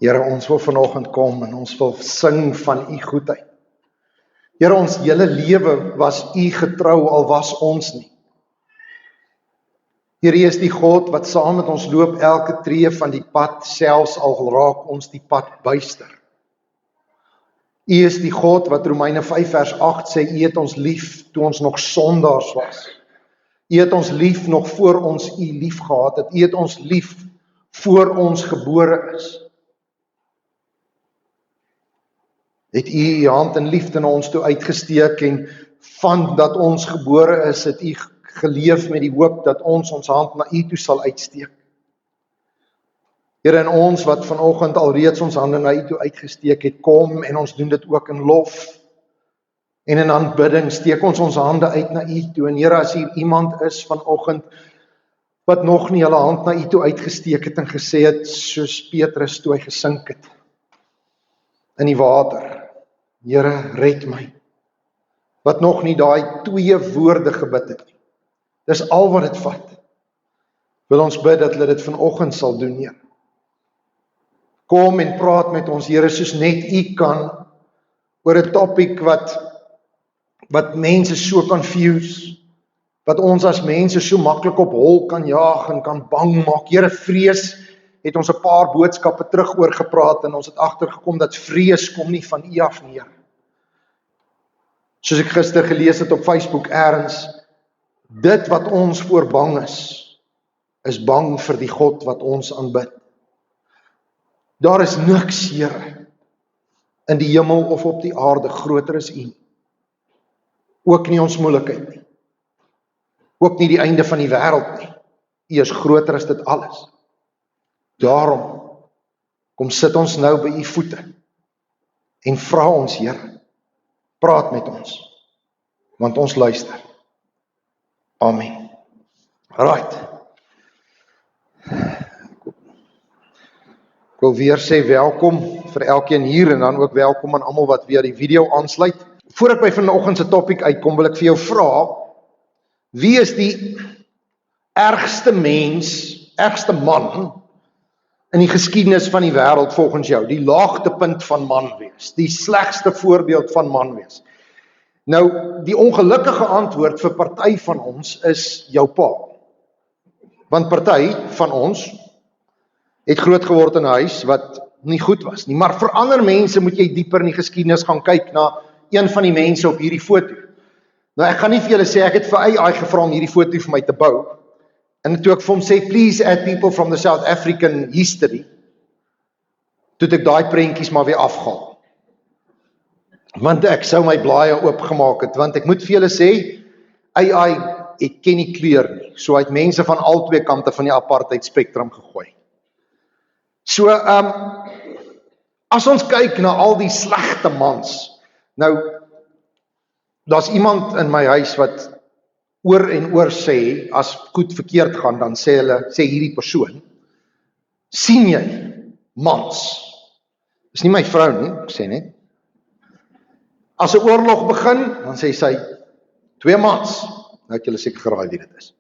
Here, ons wil vanoggend kom en ons wil sing van u goedheid. Here, ons hele lewe was u getrou, al was ons nie. Here, u is die God wat saam met ons loop elke tree van die pad, selfs al raak ons die pad buister. U is die God wat Romeine 5 vers 8 sê, u het ons lief toe ons nog sondaars was. U het ons lief nog voor ons u lief gehad het. U het ons lief voor ons gebore is. Het u u hand in liefde na ons toe uitgesteek en van dat ons gebore is, het u geleef met die hoop dat ons hand na u toe sal uitsteek. Here, en ons wat vanoggend alreeds ons hande na u toe uitgesteek het, kom en ons doen dit ook in lof en in aanbidding, steek ons hande uit na u toe. En Here, as hier iemand is vanoggend wat nog nie hulle hand na u toe uitgesteek het en gesê het, soos Petrus toe hy gesink het in die water, Here, red my. Wat nog nie daai 2 woorde gebid het nie. Dis al wat dit vat. Wil ons bid dat hulle dit vanoggend sal doen, Here. Kom en praat met ons, Here, soos net u kan, oor 'n topic wat mense so confuse, wat ons as mense so maklik op hol kan jaag en kan bang maak. Here, vrees het ons 'n paar boodskappe terug oor gepraat en ons het agtergekom dat vrees kom nie van u af nie, Here. Soos ek gister gelees het op Facebook eers, dit wat ons voor bang is bang vir die God wat ons aanbid. Daar is niks, Here, in die hemel of op die aarde groter as u. Ook nie ons moeilikheid nie. Ook nie die einde van die wêreld nie. U is groter as dit alles. Daarom, kom sit ons nou by u voete en vra ons, Here, praat met ons, want ons luister. Amen. Right. Ek wil weer sê welkom vir elkeen hier en dan ook welkom aan almal wat weer die video aansluit. Voor ek by vanoggend se topik uitkom, wil ek vir jou vra, wie is die ergste mens, ergste man in die geskiedenis van die wêreld volgens jou? Die laagtepunt van man wees, die slegste voorbeeld van man wees. Nou, die ongelukkige antwoord vir party van ons is jou pa. Want party van ons het groot geword in 'n huis wat nie goed was nie. Maar vir ander mense moet jy dieper in die geskiedenis gaan kyk na een van die mense op hierdie foto. Nou, ek gaan nie vir julle sê, ek het vir AI gevra om hierdie foto vir my te bou. En toe ek vir hom sê, please add people from the South African history, toe ek daai prentjies maar weer afgehaal. Want ek sou my blaaie oopgemaak het, want ek moet vir julle sê, AI, ek ken nie kleur nie. So hy het mense van al twee kante van die apartheid spektrum gegooi. So, as ons kyk na al die slegte mans, nou, daar's iemand in my huis wat oor en oor sê, as goed verkeerd gaan, dan sê hierdie persoon, sien jy, mans, is nie my vrou nie, ek sê net, as 'n oorlog begin, dan sê sy, 2 mans, nou het julle seker geraai wie dit is.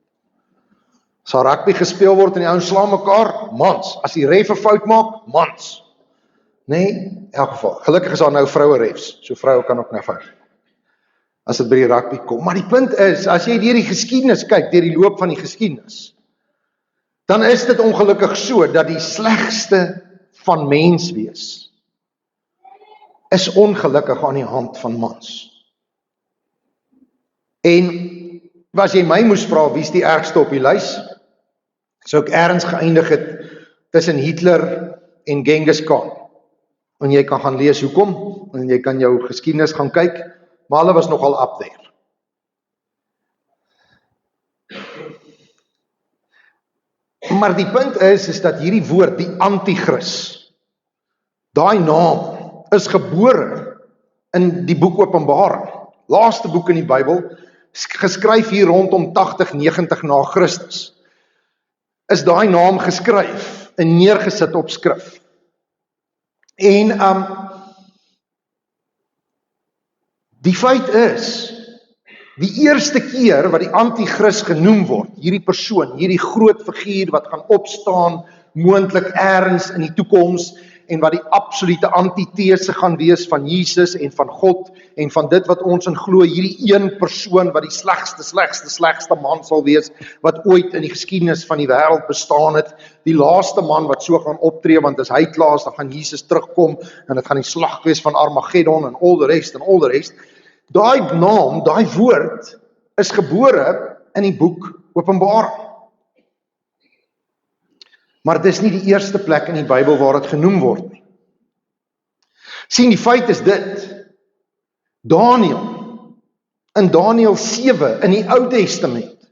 As daar rugby gespeel word en die ouens slaan mekaar, mans. As die ref 'n fout maak, mans. Nee, in elk geval, gelukkig is daar nou vroue refs, so vroue kan ook nou fout. As dit by die rugby kom. Maar die punt is, as jy deur die geskiedenis kyk, deur die loop van die geskiedenis, dan is dit ongelukkig so, dat die slegste van mens wees, is ongelukkig aan die hand van mans. En, as jy my moes vra, wie is die ergste op die lys, sou ek ergens geëindig het, tussen Hitler en Genghis Khan. En jy kan gaan lees hoekom, en jy kan jou geskiedenis gaan kyk, maar hulle was nogal up there. Maar die punt is dat hierdie woord, die Antichrist, daai naam, is gebore in die boek Openbaring, laaste boek in die Bybel, geskryf hier rondom 80-90 na Christus, is daai naam geskryf en neergesit op skrif. En die feit is, die eerste keer wat die Antichrist genoem word, hierdie persoon, hierdie groot figuur wat gaan opstaan, moontlik ergens in die toekoms, en wat die absolute antithese gaan wees van Jesus en van God en van dit wat ons in glo, hierdie een persoon wat die slegste man sal wees wat ooit in die geskiedenis van die wêreld bestaan het, die laaste man wat so gaan optree, want as hy klaar is, dan gaan Jesus terugkom en dit gaan die slag wees van Armageddon en all the rest. Daai naam, daai woord is gebore in die boek Openbaring. Maar dis nie die eerste plek in die Bybel waar dit genoem word nie. Sien, die feit is dit, in Daniël 7 in die Ou Testament,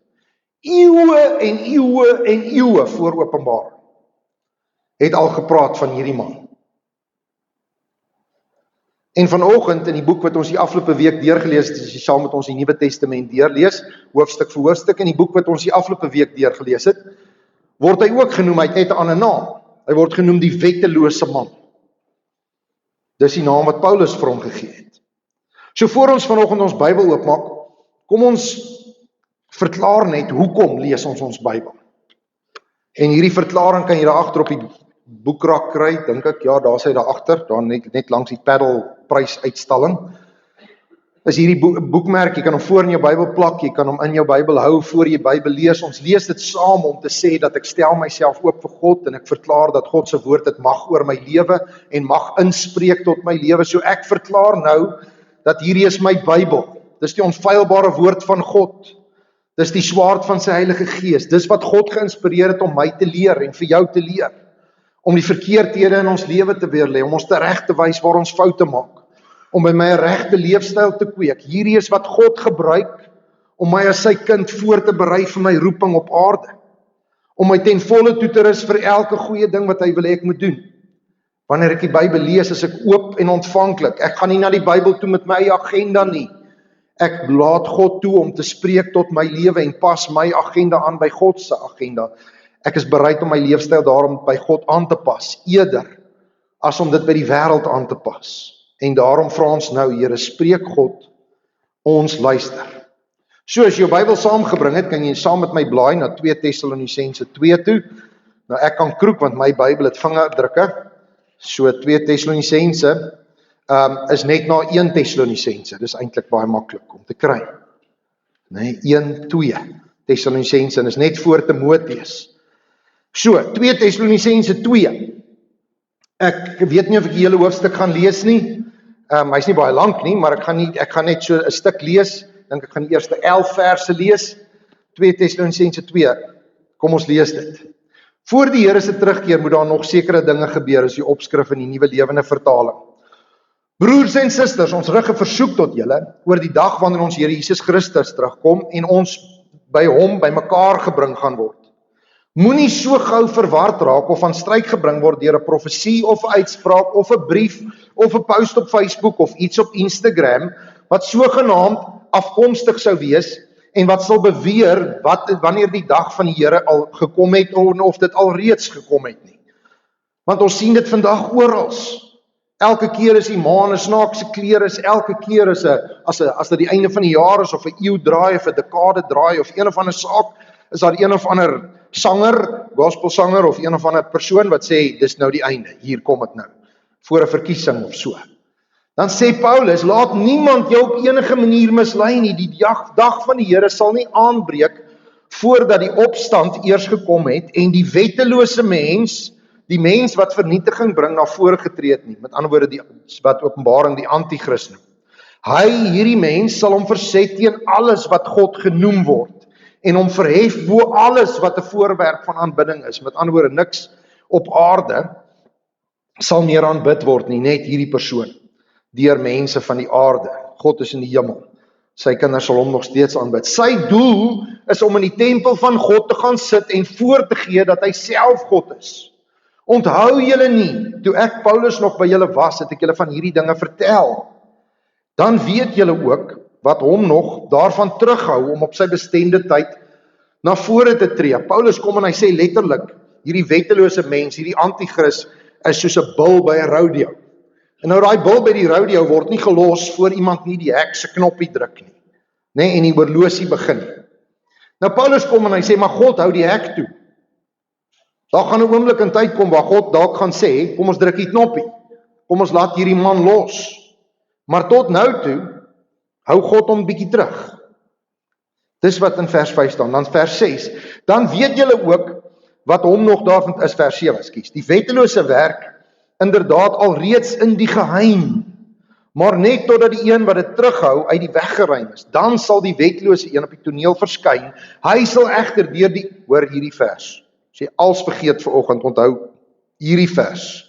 eeue en eeue voor Openbaring, het al gepraat van hierdie man. En vanoggend in die boek wat ons die afgelope week deurgelees het, as jy saam met ons die Nuwe Testament deurlees, hoofstuk vir hoofstuk, in die boek wat ons die afgelope week deurgelees het, word hy ook genoem, hy het net 'n ander naam. Hy word genoem die wettelose man. Dis die naam wat Paulus vir hom gegee het. So voor ons vanoggend ons Bybel oopmaak, kom ons verklaar net, hoekom lees ons Bybel? En hierdie verklaring kan jy daar agter op die boekrak kry, dink ek, ja, daar is hy daar agter, daar net langs die Paddle-prysuitstalling. Is hierdie boekmerk, jy kan hom voor in jou Bybel plak, jy kan hom in jou Bybel hou, voor jy Bybel lees. Ons lees dit saam om te sê dat ek stel myself oop vir God en ek verklaar dat God se woord dit mag oor my lewe en mag inspreek tot my lewe. So ek verklaar nou dat hierdie is my Bybel. Dis die onfeilbare woord van God. Dis die swaard van sy Heilige Gees. Dis wat God geïnspireer het om my te leer en vir jou te leer. Om die verkeerdhede in ons lewe te weerlê, om ons reg te wys waar ons foute maak. Om by my 'n regte leefstyl te kweek. Hierdie is wat God gebruik om my as sy kind voor te berei vir my roeping op aarde. Om my ten volle toe te rus vir elke goeie ding wat hy wil hê ek moet doen. Wanneer ek die Bybel lees, is ek oop en ontvanklik. Ek gaan nie na die Bybel toe met my eie agenda nie. Ek laat God toe om te spreek tot my lewe en pas my agenda aan by God se agenda. Ek is bereid om my leefstyl daarom by God aan te pas, eerder as om dit by die wêreld aan te pas. En daarom vra ons nou, Here, spreek God, ons luister. So as jy jou Bybel saamgebring het, kan jy saam met my blaai na 2 Tessalonisense 2 toe. Nou ek kan kroek, want my Bybel het vingerdrukke. So 2 Tessalonisense is net na 1 Tessalonisense. Dis eintlik baie maklik om te kry. Nee, 1-2 Tessalonisense, en is net voor Timoteus. So, 2 Tessalonisense 2. Ek weet nie of ek die hele hoofstuk gaan lees nie. Hy's nie baie lank nie, maar ek gaan net so 'n stuk lees. Dink ek gaan die eerste 11 verse lees. 2 Tessalonisense 2. Kom ons lees dit. Voor die Here se terugkeer moet daar nog sekere dinge gebeur, as die opskrif in die Nuwe Lewende Vertaling. Broers en susters, ons rig 'n versoek tot julle oor die dag wanneer ons Here Jesus Christus terugkom en ons by hom bymekaar gebring gaan word. Moenie so gou verward raak of aan stryk gebring word deur 'n profesie of 'n uitspraak of 'n brief of 'n post op Facebook of iets op Instagram wat sogenaamd afkomstig sou wees en wat sal beweer wanneer die dag van die Here al gekom het of dit al reeds gekom het nie. Want ons sien dit vandag oral. Elke keer is die maan 'n snaakse kleur is, elke keer is as dit die einde van die jaar is of 'n eeu draai of 'n dekade draai of een of ander saak, is daar een of ander sanger, gospelsanger of een of ander persoon wat sê dis nou die einde, hier kom dit nou, voor 'n verkiesing of so. Dan sê Paulus, laat niemand jou op enige manier mislei nie, die dag van die Here sal nie aanbreek voordat die opstand eers gekom het en die wettelose mens, die mens wat vernietiging bring, na vore getree het nie. Met ander woorde, wat Openbaring die Antichrist noem. Hierdie mens sal hom verset teen alles wat God genoem word en hom verhef bo alles wat 'n voorwerp van aanbidding is. Met ander woorde, niks op aarde sal meer aanbid word nie, net hierdie persoon, deur mense van die aarde. God is in die hemel. Sy kinders sal hom nog steeds aanbid. Sy doel is om in die tempel van God te gaan sit en voor te gee dat hy self God is. Onthou julle nie, toe ek Paulus nog by julle was, het ek julle van hierdie dinge vertel. Dan weet julle ook wat hom nog daarvan terughou om op sy bestemde tyd na vore te tree. Paulus kom en hy sê letterlik, hierdie wettelose mens, hierdie antichrist, is soos 'n bil by 'n rodeo. En nou daai bil by die rodeo word nie gelos voor iemand nie die hek se knoppie druk nie, en die horlosie begin. Nou Paulus kom en hy sê, maar God hou die hek toe. Daar gaan 'n oomblik in tyd kom waar God dalk gaan sê, kom ons druk die knoppie. Kom ons laat hierdie man los. Maar tot nou toe, hou God hom bietjie terug. Dis wat in vers 5 staan. Dan vers 6, dan weet julle ook wat hom nog daarvan is, vers 7, ekskuus. Die wettelose werk inderdaad alreeds in die geheim, maar net totdat die een wat dit terughou uit die weg geruim is, dan sal die wettelose een op die toneel verskyn. Hy sal egter deur die, hoor hierdie vers, as jy als vergeet vanoggend, onthou hierdie vers.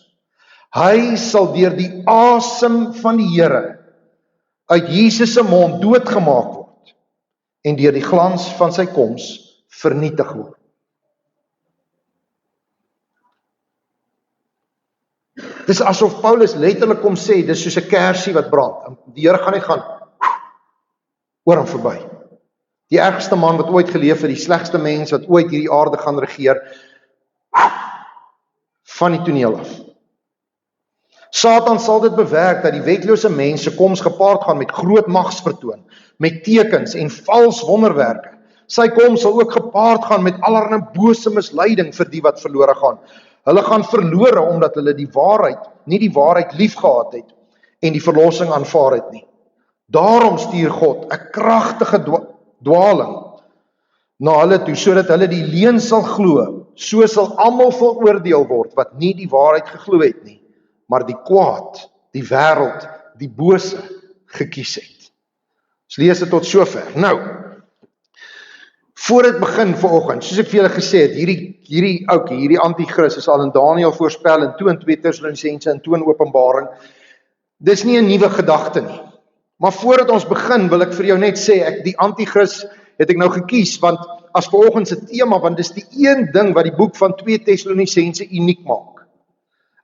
Hy sal deur die asem van die Here uit Jesus se mond doodgemaak word en deur die glans van sy koms vernietig word. Dis asof Paulus letterlik kom sê, dis soos 'n kersie wat brand. Die Here gaan net gaan oor hom verby. Die ergste man wat ooit geleef het, die slegste mens wat ooit hierdie aarde gaan regeer, van die toneel af. Satan sal dit bewerk dat die wetlose mense koms gepaard gaan met groot magsvertoon, met tekens en vals wonderwerke. Sy koms sal ook gepaard gaan met allerlei bose misleiding vir die wat verlore gaan. Hulle gaan verlore omdat hulle nie die waarheid liefgehad het en die verlossing aanvaar het nie. Daarom stuur God 'n kragtige dwaling na hulle toe, sodat hulle die leuen sal glo. So sal almal veroordeel word wat nie die waarheid geglo het nie, maar die kwaad, die wêreld, die bose gekies het. Ons lees dit tot sover. Nou, voor dit begin vanoggend, soos ek vir julle gesê het, hierdie anti-kris is al in Daniël voorspel, en toe in 2 Tessalonisense, en toe in Openbaring. Dis nie 'n nuwe gedagte nie. Maar voordat ons begin, wil ek vir jou net sê, die anti-kris het ek nou gekies, want as vanoggend se tema, want dis die een ding wat die boek van 2 Tessalonisense uniek maak.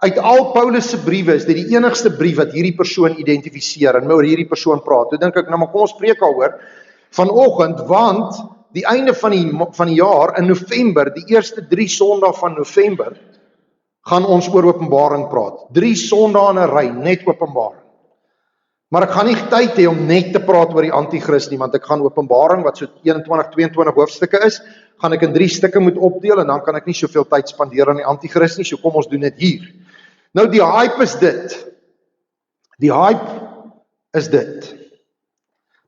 Uit al Paulus se briewe is dit die enigste brief wat hierdie persoon identifiseer en oor hierdie persoon praat. Toe dink ek, nou maar kom ons preek daaroor vanoggend, want die einde van die jaar in November, die eerste 3 Sondae van November, gaan ons oor Openbaring praat. 3 Sondae in 'n ry, net Openbaring. Maar ek gaan nie tyd hê om net te praat oor die anti-kris nie, want ek gaan Openbaring, wat so 21, 22 hoofstukke is, gaan ek in 3 stukke moet opdeel, en dan kan ek nie soveel tyd spandeer aan die anti-kris nie, so kom ons doen dit hier. Nou die hype is dit. Die hype is dit.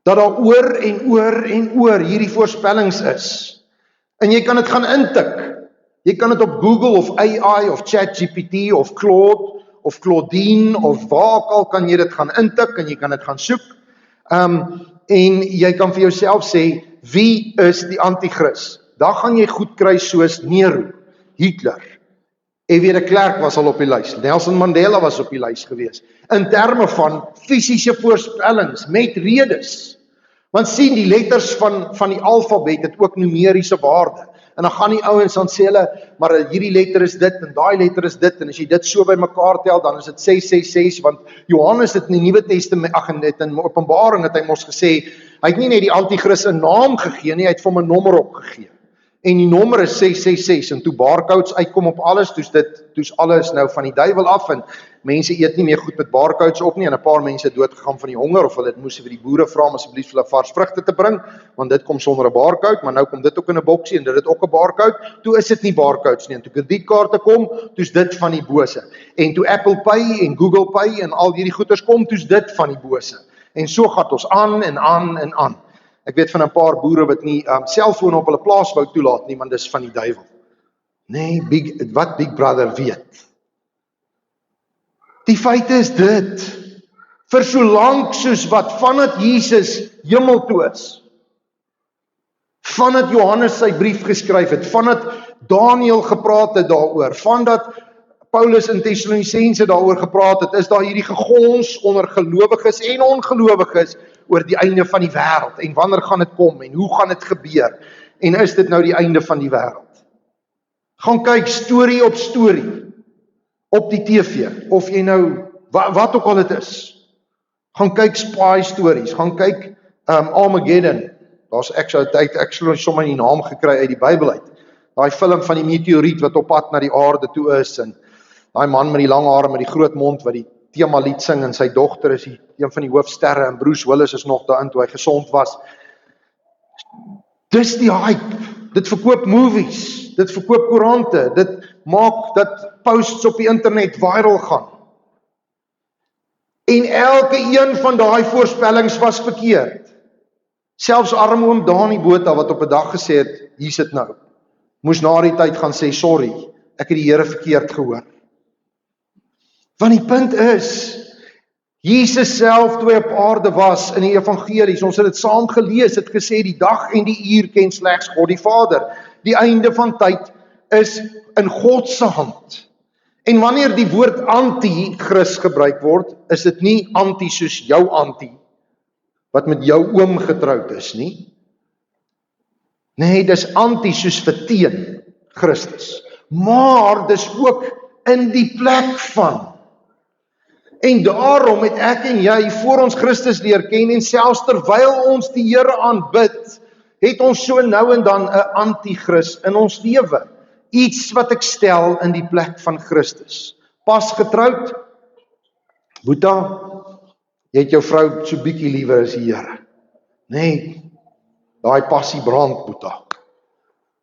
Dat daar oor en oor en oor hierdie voorspellings is. En jy kan dit gaan intik. Jy kan dit op Google of AI of ChatGPT of Claude of Claudine of waar ook al kan jy dit gaan intik en jy kan dit gaan soek. En jy kan vir jouself sê, wie is die anti-kris? Daar gaan jy goed kry soos Nero, Hitler, F.W. de Klerk was al op die lys, Nelson Mandela was op die lys gewees, in terme van fisiese voorspellings, met redes. Want sien, die letters van die alfabet het ook numeriese waarde, en dan gaan die ouens dan sê hulle, maar hierdie letter is dit, en daai letter is dit, en as jy dit so by mekaar tel, dan is dit 666, want Johannes het in die Nuwe Testament, in Openbaring het hy mos gesê, hy het nie net die anti-kris 'n naam gegee nie, hy het vir hom 'n nommer opgegee. En die nommer is 666, en toe barcodes uitkom op alles, toes alles nou van die duiwel af, en mense eet nie meer goed met barcodes op nie, en 'n paar mense het doodgegaan van die honger, of hulle het moes vir die boere vra om asseblief vir hulle vars vrugte te bring, want dit kom sonder 'n barcode, maar nou kom dit ook in 'n boksie, en dit het ook 'n barcode, toe is dit nie barcodes nie, en toe kredietkaarte kom, toes dit van die bose, en toe Apple Pay en Google Pay, en al hierdie goeders kom, toes dit van die bose, en so gaat ons aan en aan en aan. Ek weet van 'n paar boere wat nie selfone op hulle plaas wou toelaat nie, want dis van die duiwel. Nee, wat Big Brother weet. Die feite is dit, vir so lank soos wat, vandat Jesus hemel toe is, vandat Johannes sy brief geskryf het, vandat Daniël gepraat het daaroor, vandat Paulus in Tessalonisense daaroor gepraat het, is daar hierdie gegons onder gelowiges en ongelowiges oor die einde van die wêreld, en wanneer gaan dit kom, en hoe gaan dit gebeur, en is dit nou die einde van die wêreld? Gaan kyk storie op storie, op die TV, of jy nou, wat ook al dit is, gaan kyk spy stories, gaan kyk Armageddon, ek sal sommer die naam gekry uit die Bybel uit, daai film van die meteoriet wat op pad na die aarde toe is, en daai man met die lang hare met die groot mond wat die tema lied sing, en sy dogter is een van die hoofsterre, en Bruce Willis is nog daarin toe hy gesond was. Dis die hype. Dit verkoop movies, dit verkoop koerante, dit maak dat posts op die internet viral gaan. En elke een van daai voorspellings was verkeerd. Selfs arme oom Dani Botha wat op 'n dag gesê het, hier sit nou, moes na die tyd gaan sê, sorry, ek het die Here verkeerd gehoor. Want die punt is, Jesus self toe hy op aarde was in die evangelies, ons het dit saam gelees, het gesê die dag en die uur ken slegs God die Vader. Die einde van tyd is in God se hand. En wanneer die woord anti-Christ gebruik word, is dit nie anti soos jou anti, wat met jou oom getroud is nie. Nee, dis anti soos vir teen Christus. Maar dis ook in die plek van. En daarom het ek en jy voor ons Christus leer ken en selfs terwyl ons die Here aanbid, het ons so nou en dan 'n anti-Christ in ons lewe. Iets wat ek stel in die plek van Christus. Pas getroud, Boeta, jy het jou vrou so bietjie liewer as die Here. Nee, daai passie brand, Boeta.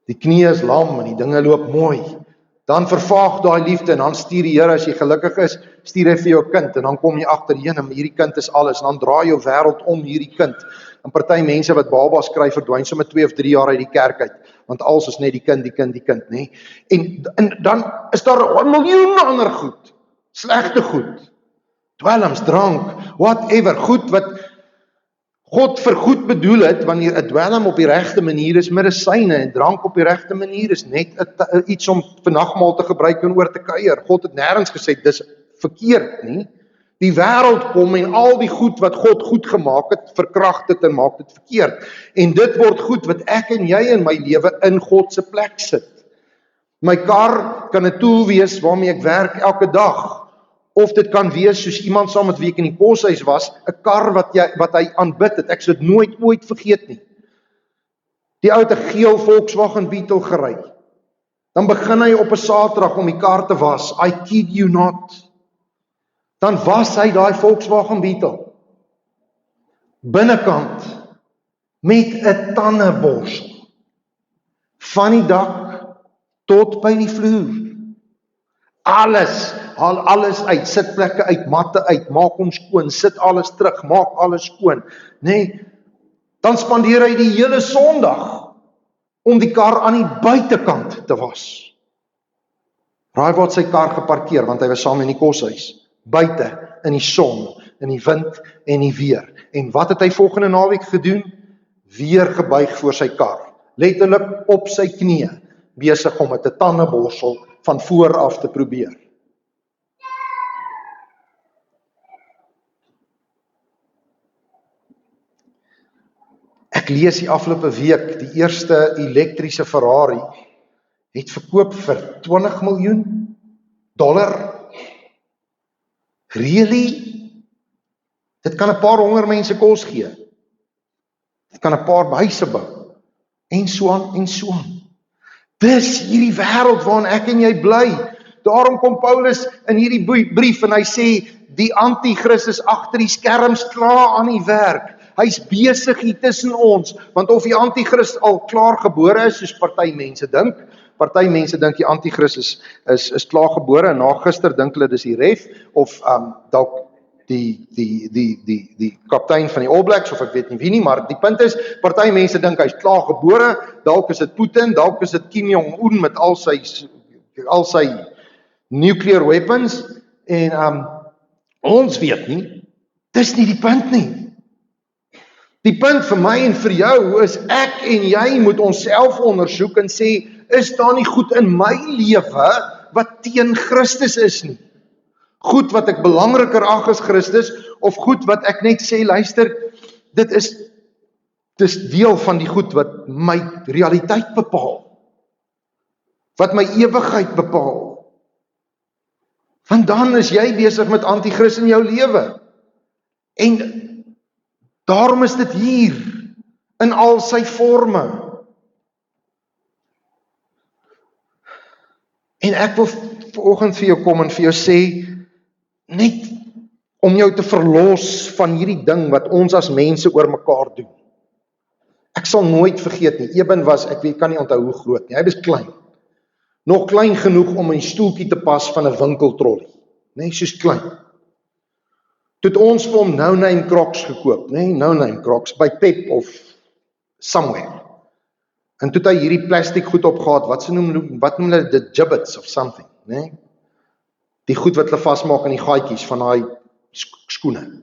Die knie is lam en die dinge loop mooi. Dan vervaag daai liefde en dan stuur die Here, as jy gelukkig is, stuur hy vir jou kind en dan kom jy agterheen en hierdie kind is alles en dan draai jou wêreld om hierdie kind. En party mense wat babas kry verdwyn sommer 2 of 3 jaar uit die kerk uit, want alles is net die kind, nê. En dan is daar 'n miljoen ander goed, slegte goed, dwelms, drank, whatever, goed wat God vir goed bedoel het, wanneer 'n dwelm op die regte manier is medisyne en drank op die regte manier is net iets om vir nagmaal te gebruik en oor te kuier. God het nêrens gesê dis verkeerd nie. Die wêreld kom en al die goed wat God goed gemaak het, verkragt dit en maak dit verkeerd. En dit word goed wat ek en jy in my lewe in God se plek sit. My kar kan 'n tool wees waarmee ek werk elke dag. Of dit kan wees soos iemand saam met wie ek in die koshuis was, 'n kar wat hy aanbid het. Ek sal dit nooit ooit vergeet nie. Die ou het 'n geel Volkswagen Beetle gery. Dan begin hy op 'n Saterdag om die kar te was. I kid you not. Dan was hy daai Volkswagen Beetle. Binnekant met 'n tandeborsel. Van die dak tot by die vloer. Alles, haal alles uit, sit plekke uit, matte uit, maak hom skoon, sit alles terug, maak alles skoon. Nee, dan spandeer hy die hele Sondag om die kar aan die buitekant te was. Raai waar sy kar geparkeer, want hy was saam in die koshuis, buite, in die son, in die wind en die weer. En wat het hy volgende naweek gedoen? Weer gebuig voor sy kar, letterlik op sy knieë, besig om met 'n tandeborsel van voor af te probeer. Ek lees die afgelope week, die eerste elektriese Ferrari het verkoop vir $20 miljoen. Really? Dit kan 'n paar honger mense kos gee. Dit kan 'n paar huise bou. En so aan en so aan. Dis hierdie wêreld waarin ek en jy bly. Daarom kom Paulus in hierdie brief en hy sê, die anti-Christ is agter die skerms klaar aan die werk. Hy's besig hier tussen ons, want of die anti-Christ al klaar gebore is, soos party mense dink. Party mense dink die anti-Christ is klaar gebore en na gister dink hulle dis die ref of dalk die kaptein van die All Blacks, of ek weet nie wie nie, maar die punt is, party mense dink hy's klaar gebore, dalk is dit Putin, dalk is dit Kim Jong-un met al sy nuclear weapons, en ons weet nie, dis nie die punt nie. Die punt vir my en vir jou is, ek en jy moet onsself ondersoek en sê, is daar nie goed in my lewe wat teen Christus is nie? Goed wat ek belangriker ag as Christus, of goed wat ek net sê, luister, dis deel van die goed wat my realiteit bepaal, wat my ewigheid bepaal. Want dan is jy besig met anti-Christ in jou lewe. En daarom is dit hier, in al sy forme. En ek wil vanoggend vir jou kom en vir jou sê, net om jou te verlos van hierdie ding wat ons as mense oor mekaar doen. Ek sal nooit vergeet nie, Eben was, kan nie onthou hoe groot nie, hy was klein. Nog klein genoeg om in die stoeltjie te pas van 'n winkeltrollie. Nee, soos klein. Toe het ons vir hom no-name Crocs gekoop, nee, no-name Crocs, by Pep of somewhere. En toe het hy hierdie plastiek goed opgehad, wat noem hulle, the gibbets of something, nee? Die goed wat hulle vasmaak in die gaatjies van daai skoene.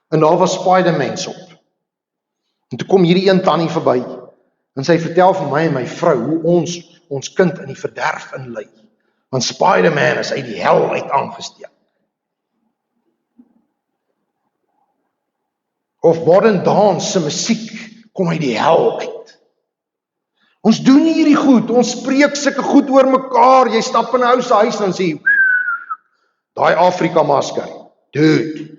En daar was Spider-Mans op. En toe kom hierdie een tannie verby, en sy vertel vir my en my vrou, hoe ons kind in die verderf inlei. Want Spider-Man is uit die hel uit aangesteek. Of modern dance se musiek kom uit die hel uit. Ons doen nie hierdie goed, ons spreek sulke goed oor mekaar, jy stap in 'n ou se huis en sê, daai Afrika masker, dude.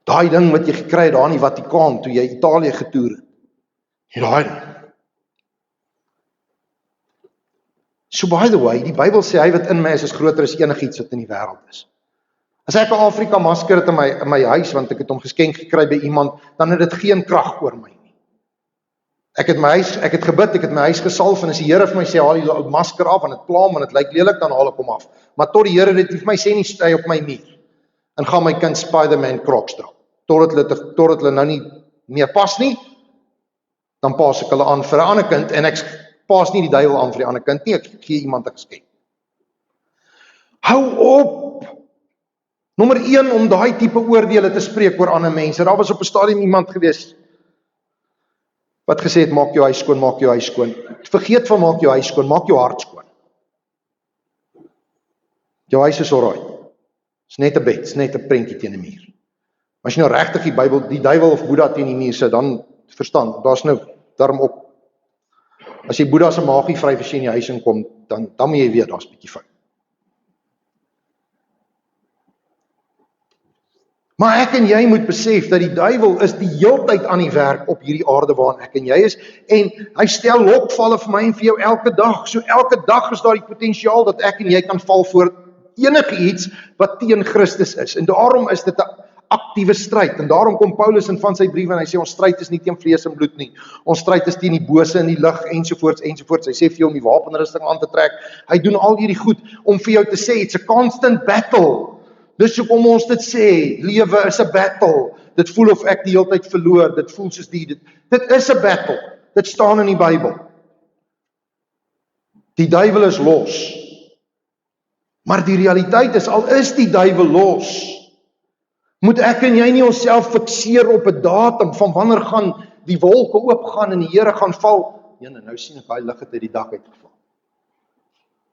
Daai ding wat jy gekry het daar in die Vatikaan, toe jy Italië getoer het. Daai ding. So by the way, die Bybel sê, hy wat in my is groter as enigiets wat in die wêreld is. As ek 'n Afrika masker het in my huis, want ek het hom geskenk gekry by iemand, dan het dit geen krag oor my nie. Ek het gebid, ek het my huis gesalf, en as die Here vir my sê, haal die ou masker af, en dit pla, en dit lyk lelik, dan haal ek hom af. Maar tot die Here dit vir my sê nie, stay op my muur, en gaan my kind Spider-Man Crocs dra. Totdat hulle nou nie meer pas nie, dan pas ek hulle aan vir 'n ander kind, en ek pas nie die duiwel aan vir die ander kind nie, ek gee iemand 'n geskenk. Hou op! Nommer 1, om daai tipe oordeele te spreek oor ander mense. Daar was op 'n stadium iemand gewees, wat gesê het, maak jou huis skoon, maak jou huis skoon. Vergeet van maak jou huis skoon, maak jou hart skoon. Jou huis is alright. Dis net 'n bed, dis net 'n prentjie teen 'n muur. As jy nou regtig die Bybel, die duiwel of Boeddha teen die muur sit, dan verstaan, daar's nou, daarom op. As jy Boeddha se magie vry vir in die huis inkom, dan moet jy weet, daar's 'n bietjie fout. Maar ek en jy moet besef dat die duiwel is die heeltyd aan die werk op hierdie aarde waarin ek en jy is, en hy stel lokvalle vir my en vir jou elke dag. So elke dag is daar die potensiaal dat ek en jy kan val voor enige iets wat teen Christus is. En daarom is dit 'n aktiewe stryd. En daarom kom Paulus in van sy briewe en hy sê ons stryd is nie teen vlees en bloed nie. Ons stryd is teen die bose in die lig ensovoorts ensovoorts. Hy sê vir jou om die wapenrusting aan te trek. Hy doen al hierdie goed om vir jou te sê it's a constant battle. Dis hoekom ons dit sê, lewe is 'n battle. Dit voel of ek die hele tyd verloor, dit voel soos dit is 'n battle. Dit staan in die Bybel. Die duiwel is los. Maar die realiteit is, al is die duiwel los, moet ek en jy nie onsself fikseer op 'n datum van wanneer gaan die wolke oopgaan en die Here gaan val. Jene, nou sien ek daai lig het uit die dak uitgeval.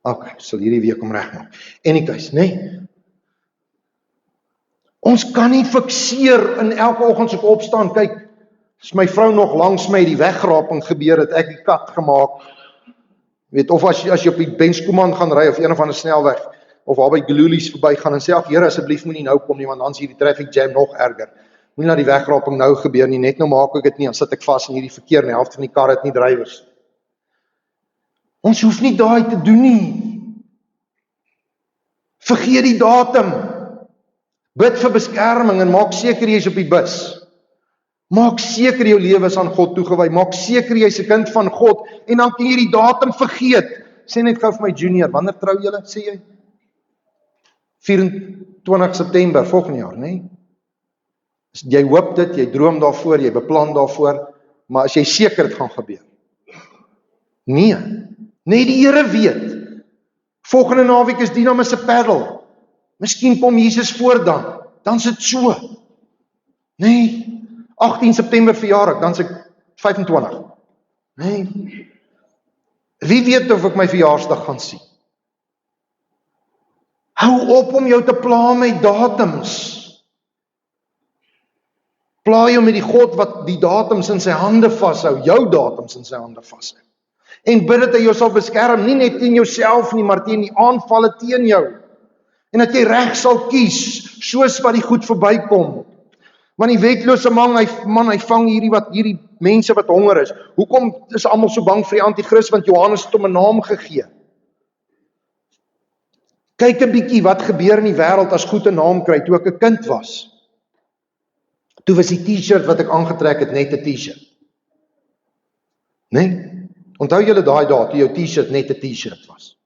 Okay, sal hierdie week om regmaak. Anyways, nee. Ons kan nie fikseer in elke oggend as ek opstaan, kyk, as my vrou nog langs my die wegraping gebeur het, ek die kat gemaak. Weet, of as jy op die Benskoeman gaan ry of een of ander snelweg, of waar by Glulies verby gaan en sê, ag Here, asseblief moenie nou kom nie, want dan is hierdie traffic jam nog erger. Moenie laat die wegraping nou gebeur nie, net nou maak ek dit nie, dan sit ek vas in hierdie verkeer, en die helfte van die kar het nie drywers. Ons hoef nie daai te doen nie. Vergeet die datum. Bid vir beskerming en maak seker jy is op die bus. Maak seker jou lewe is aan God toegewy. Maak seker jy is 'n kind van God, en dan kan jy die datum vergeet. Sê net gou vir my junior, wanneer trou julle, sê jy? 24 September volgende jaar, nee? Jy hoop dit, jy droom daarvoor, jy beplan daarvoor, maar as jy seker dit gaan gebeur? Nee, net die Here weet. Volgende naweek is Dynamis se paddle. Miskien kom Jesus voor dan is dit so. Nee, 18 September verjaar ek, dan is ek 25. Nee, wie weet of ek my verjaarsdag gaan sien? Hou op om jou te pla met datums. Pla jou met die God wat die datums in sy hande vashou, jou datums in sy hande vashou. En bid dat hy jou sal beskerm, nie net teen jouself nie, maar teen die aanvalle teen jou. En dat jy reg sal kies, soos wat die goed verbykom. Want die wetlose man, hy vang hierdie mense wat honger is. Hoekom is almal so bang vir die anti-kris? Want Johannes het hom 'n naam gegee. Kyk 'n bietjie wat gebeur in die wêreld as goed 'n naam kry, toe ek 'n kind was. Toe was die t-shirt wat ek aangetrek het net 'n t-shirt. Nee? Onthou julle daai dae toe jou t-shirt net 'n t-shirt was.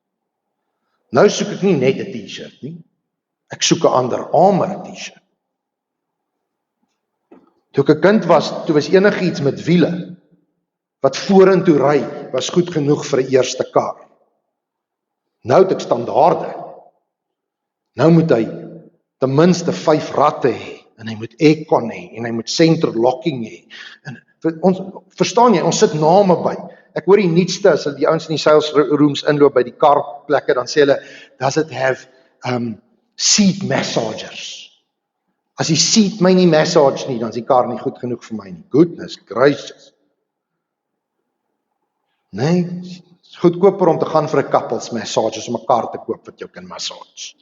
Nou soek ek nie net 'n t-shirt nie. Ek soek 'n Under Armour t-shirt. Toe ek 'n kind was, toe was enigiets met wiele wat vorentoe ry, was goed genoeg vir 'n eerste kar. Nou het ek standaarde. Nou moet hy ten minste 5 ratte hê, en hy moet aircon hê, en hy moet center locking hê. En verstaan jy, ons sit name by. Ek hoor die nuutste, as die ouens in die sales rooms inloop by die karplekke, dan sê hulle, does it have seat massagers? As die seat my nie massage nie, dan is die kar nie goed genoeg vir my nie. Goodness gracious. Nee, het is goedkoper om te gaan vir 'n couples massage as om 'n kar te koop wat jou kan massage.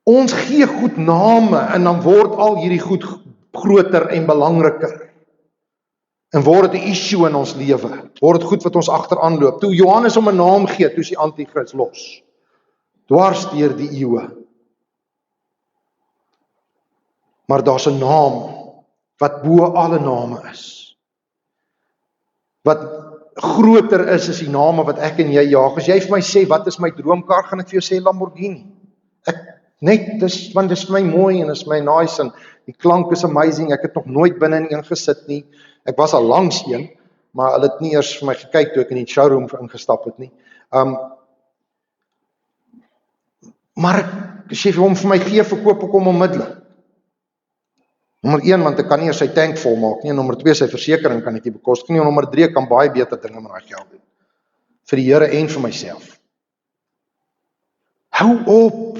Ons gee goed name en dan word al hierdie goed groter en belangriker. En word dit 'n issue in ons lewe. Word dit goed wat ons agteraan loop. Toe Johannes hom 'n naam gee, toe is die anti-kris los. Dwars deur die eeue. Maar daar's 'n naam wat bo alle name is. Wat groter is as die name wat ek en jy jaag. As jy vir my sê, wat is my droomkar, gaan ek vir jou sê Lamborghini. Want dis vir my mooi en is my nice en die klank is amazing. Ek het nog nooit binne in een gesit nie. Ek was al langs een, maar hulle het nie eers vir my gekyk toe ek in die showroom ingestap het nie. Maar as jy hom vir my gee, verkoop ek hom onmiddellik. Nommer 1, want ek kan nie eers sy tank volmaak nie, en nommer 2, sy versekering kan ek nie bekostig nie, en nommer 3, kan baie beter dinge met daai geld doen. Vir die Here en vir myself. Hou op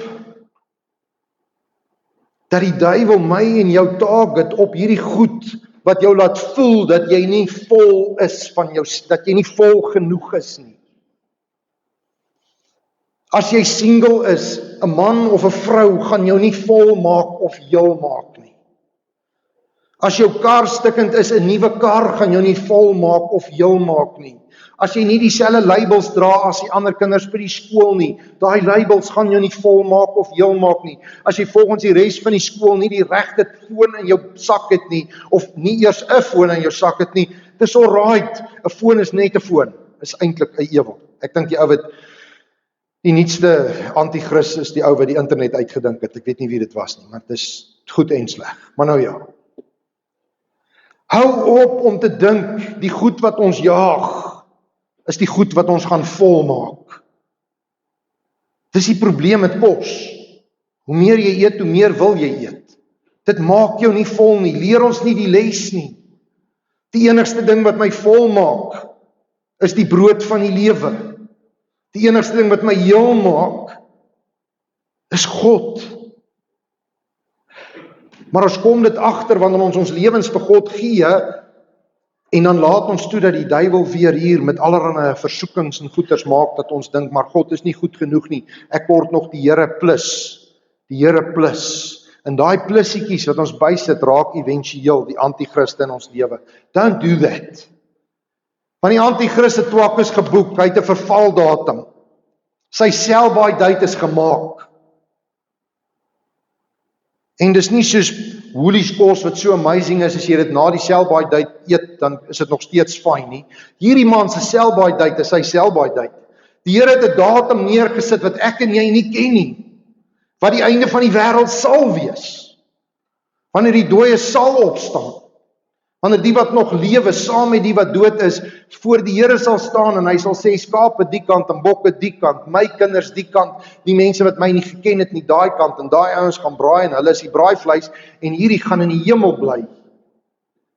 dat die duiwel my en jou target op hierdie goed wat jou laat voel dat jy nie vol is van jou, dat jy nie vol genoeg is nie. As jy single is, 'n man of 'n vrou gaan jou nie vol maak of heel maak nie. As jou kar stikkend is, 'n nuwe kar gaan jou nie vol maak of heel maak nie. As jy nie dieselfde labels dra as die ander kinders by die skool nie, daai labels gaan jou nie vol maak of heel maak nie. As jy volgens die res van die skool nie die regte foon in jou sak het nie, of nie eers 'n foon in jou sak het nie, dis alright, 'n foon is net 'n foon, is eintlik 'n ewel. Ek dink die ou wat die nuutste anti-kris is die ou wat die internet uitgedink het, ek weet nie wie dit was nie, maar dit is goed en sleg, maar nou ja. Hou op om te dink, die goed wat ons jaag, is die goed wat ons gaan volmaak. Dis die probleem met kos. Hoe meer jy eet, hoe meer wil jy eet. Dit maak jou nie vol nie, leer ons nie die les nie. Die enigste ding wat my vol maak, is die brood van die lewe. Die enigste ding wat my heel maak, is God. Maar ons kom dit agter wanneer ons lewens vir God gee, en dan laat ons toe dat die duiwel weer hier met allerlei versoekings en goeters maak, dat ons dink, maar God is nie goed genoeg nie, ek word nog die Here plus, en daai plussietjies wat ons bysit, raak éventueel die anti-kriste in ons lewe. Don't do that. Want die anti-kriste twak is geboek, hy het 'n vervaldatum. Sy sell-by date is gemaak. En dis nie soos Woolies kos wat so amazing is, as jy dit na die sell-by date eet, dan is dit nog steeds fyn nie. Hierdie man se sell-by date is sy sell-by date. Die Here het 'n datum neergesit wat ek en jy nie ken nie, wat die einde van die wêreld sal wees. Wanneer die dooies sal opstaan. Wanneer die wat nog lewe, saam met die wat dood is, voor die Here sal staan en hy sal sê, skape die kant en bokke die kant, my kinders die kant, die mense wat my nie geken het nie daai kant, en daai ouens gaan braai en hulle is die braaivleis, en hierdie gaan in die hemel bly.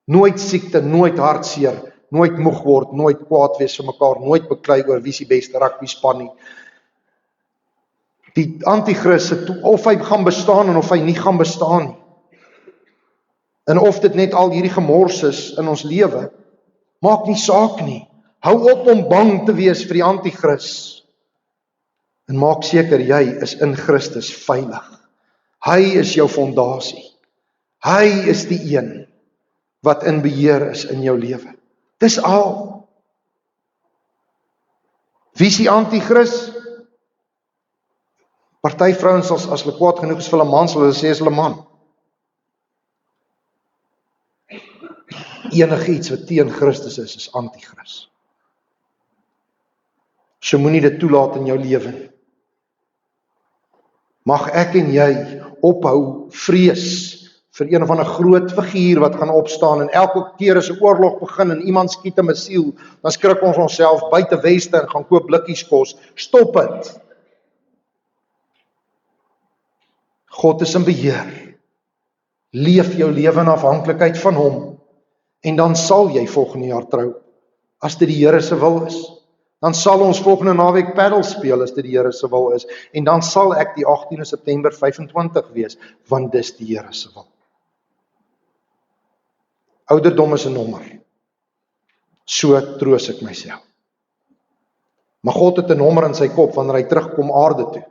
Nooit siekte, nooit hartseer, nooit moeg word, nooit kwaad wees vir mekaar, nooit beklei oor wie se beste rugby span nie. Die anti-kris, of hy gaan bestaan en of hy nie gaan bestaan nie. En of dit net al hierdie gemors is in ons lewe, maak nie saak nie. Hou op om bang te wees vir die anti-kris. En maak seker jy is in Christus veilig. Hy is jou fondasie. Hy is die een wat in beheer is in jou lewe. Dis al. Wie is die anti-kris? Party vrouens as hulle kwaad genoeg is vir hulle man, sal hulle sê is hulle man. Enige iets wat teen Christus is anti-Christus. So moenie dit toelaat in jou lewe nie. Mag ek en jy ophou vrees vir een of ander groot figuur wat gaan opstaan en elke keer as 'n oorlog begin en iemand skiet 'n missiel, dan skrik ons onsself buite Weste en gaan koop blikkies kos. Stop dit. God is in beheer. Leef jou lewe in afhanklikheid van hom en dan sal jy volgende jaar trou as dit die Here se wil is. Dan sal ons volgende naweek paddle speel as dit die Here se wil is en dan sal ek die 18de September 25 wees want dis die Here se wil. Ouderdom is 'n nommer. So troos ek myself. Maar God het 'n nommer in sy kop wanneer hy terugkom aarde toe.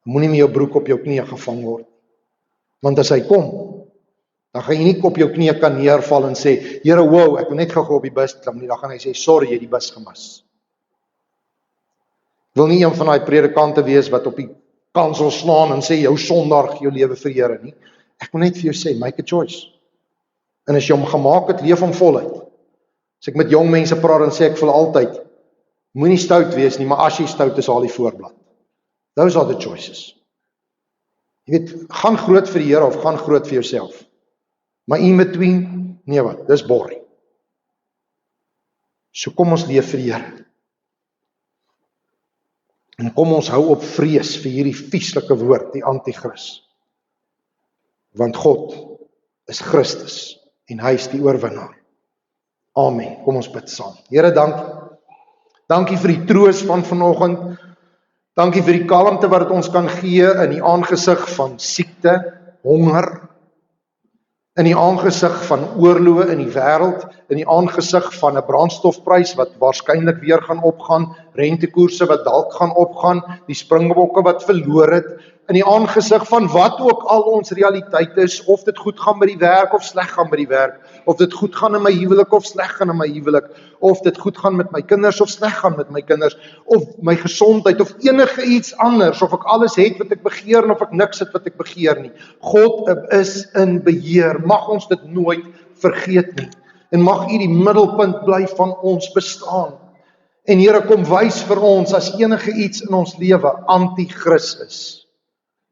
Moenie met jou broek op jou knieë gevang word. Want as hy kom, dan gaan jy nie op jou knieë kan neerval en sê, Here, wow, ek wil net gou op die bus klim nie. Dan gaan hy sê, sorry, jy het die bus gemis. Ek wil nie een van daai predikante wees wat op die kansel slaan en sê, jou sondag, jou lewe vir Here nie. Ek wil net vir jou sê, make a choice. En as jy hom gemaak het, leef hom voluit. As ek met jong mense praat, dan sê ek vir altyd, moenie stout wees nie, maar as jy stout is, haal die voorblad. Those are the choices. Jy weet, gaan groot vir die Here of gaan groot vir jouself. Maar in between, nee wat, dis boring. So kom ons leef vir die Here. En kom ons hou op vrees vir hierdie vieslike woord, die anti-Christus. Want God is Christus en hy is die oorwinnaar. Amen. Kom ons bid saam. Here, dankie. Dankie vir die troos van vanoggend. Dankie vir die kalmte wat dit ons kan gee in die aangesig van siekte, honger, in die aangesig van oorloë in die wêreld, in die aangesig van 'n brandstofprys wat waarskynlik weer gaan opgaan, rentekoerse wat dalk gaan opgaan, die springbokke wat verloor het, in die aangesig van wat ook al ons realiteit is, of dit goed gaan by die werk of sleg gaan by die werk, of dit goed gaan in my huwelik of sleg gaan in my huwelik, of dit goed gaan met my kinders of sleg gaan met my kinders, of my gesondheid of enige iets anders, of ek alles het wat ek begeer en of ek niks het wat ek begeer nie. God is in beheer. Mag ons dit nooit vergeet nie. En mag U die middelpunt bly van ons bestaan. En Here, kom wys vir ons as enige iets in ons lewe anti-Christus is.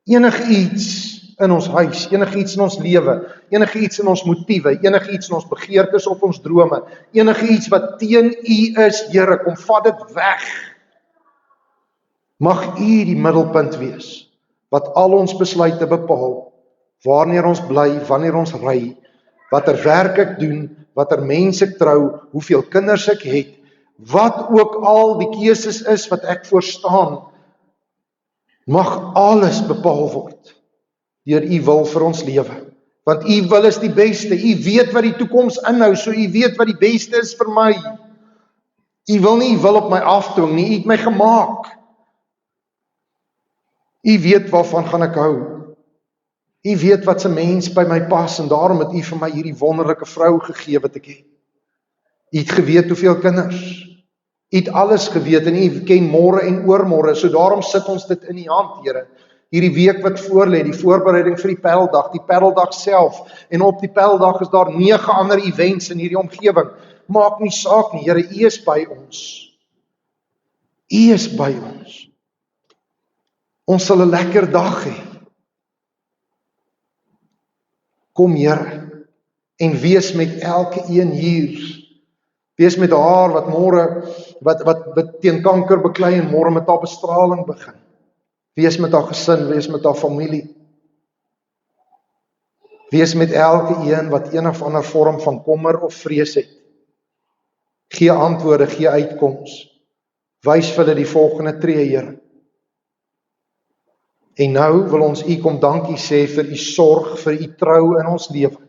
Enige iets in ons huis, enige iets in ons lewe, enige iets in ons motiewe, enige iets in ons begeertes of ons drome, enige iets wat teen U is, Here, kom vat dit weg. Mag U die middelpunt wees, wat al ons besluite bepaal, wanneer ons bly, wanneer ons ry, watter werk ek doen, watter mense ek trou, hoeveel kinders ek het, wat ook al die keuses is wat ek voorstaan, mag alles bepaal word deur U wil vir ons lewe. Want U wil is die beste. U weet wat die toekoms inhou, so U weet wat die beste is vir my. U wil nie U wil op my afdwing nie, U het my gemaak. U weet waarvan gaan ek hou. U weet wat 'n mens by my pas en daarom het U vir my hierdie wonderlike vrou gegee wat ek het. U het geweet hoeveel kinders. U het alles geweet en U ken môre en oormôre, so daarom sit ons dit in U hand, Here. Hierdie week wat voorlê, die voorbereiding vir die paddeldag self, en op die paddeldag is daar 9 ander events in hierdie omgewing. Maak nie saak nie, Here, U is by ons. U is by ons. Ons sal 'n lekker dag hê. Kom, Here, en wees met elke een hier. Wees met haar wat môre wat teen kanker beklei en môre met haar bestraling begin. Wees met haar gesin, wees met haar familie. Wees met elke een wat een of ander vorm van kommer of vrees het. Gee antwoorde, gee uitkoms. Wys vir hulle die volgende tree, Here. En nou wil ons U kom dankie sê vir U sorg, vir U trou in ons lewe.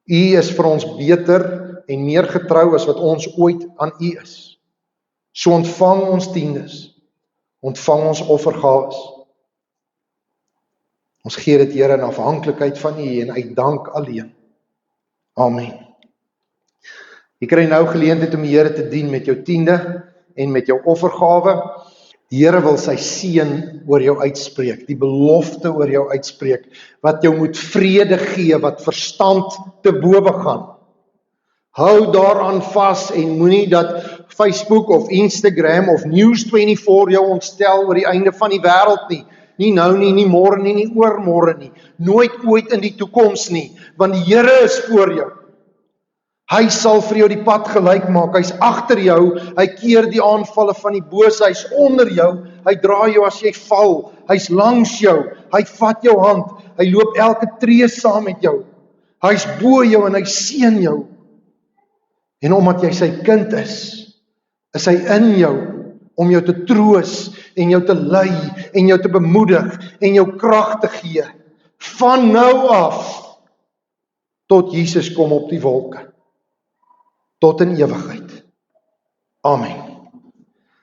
U is vir ons beter en meer getrou as wat ons ooit aan U is. So ontvang ons tiendes, ontvang ons offergawes. Ons gee dit, Here, in afhanklikheid van U en uit dank alleen. Amen. Jy kry nou geleentheid om die Here te dien met jou tiende en met jou offergawe. Die Here wil sy seën oor jou uitspreek, die belofte oor jou uitspreek, wat jou moet vrede gee, wat verstand te bowe gaan. Hou daaraan vas en moenie dat Facebook of Instagram of News24 jou ontstel oor die einde van die wêreld nie. Nie nou nie, nie môre nie, nie oormôre nie. Nooit ooit in die toekoms nie, want die Here is voor jou. Hy sal vir jou die pad gelyk maak, hy's agter jou, hy keer die aanvalle van die bose, hy's onder jou, hy dra jou as jy val, hy's langs jou, hy vat jou hand, hy loop elke tree saam met jou, hy's bo jou en hy seën jou. En omdat jy sy kind is hy in jou, om jou te troos, en jou te lei, en jou te bemoedig, en jou krag te gee, van nou af, tot Jesus kom op die wolke. Tot in ewigheid. Amen.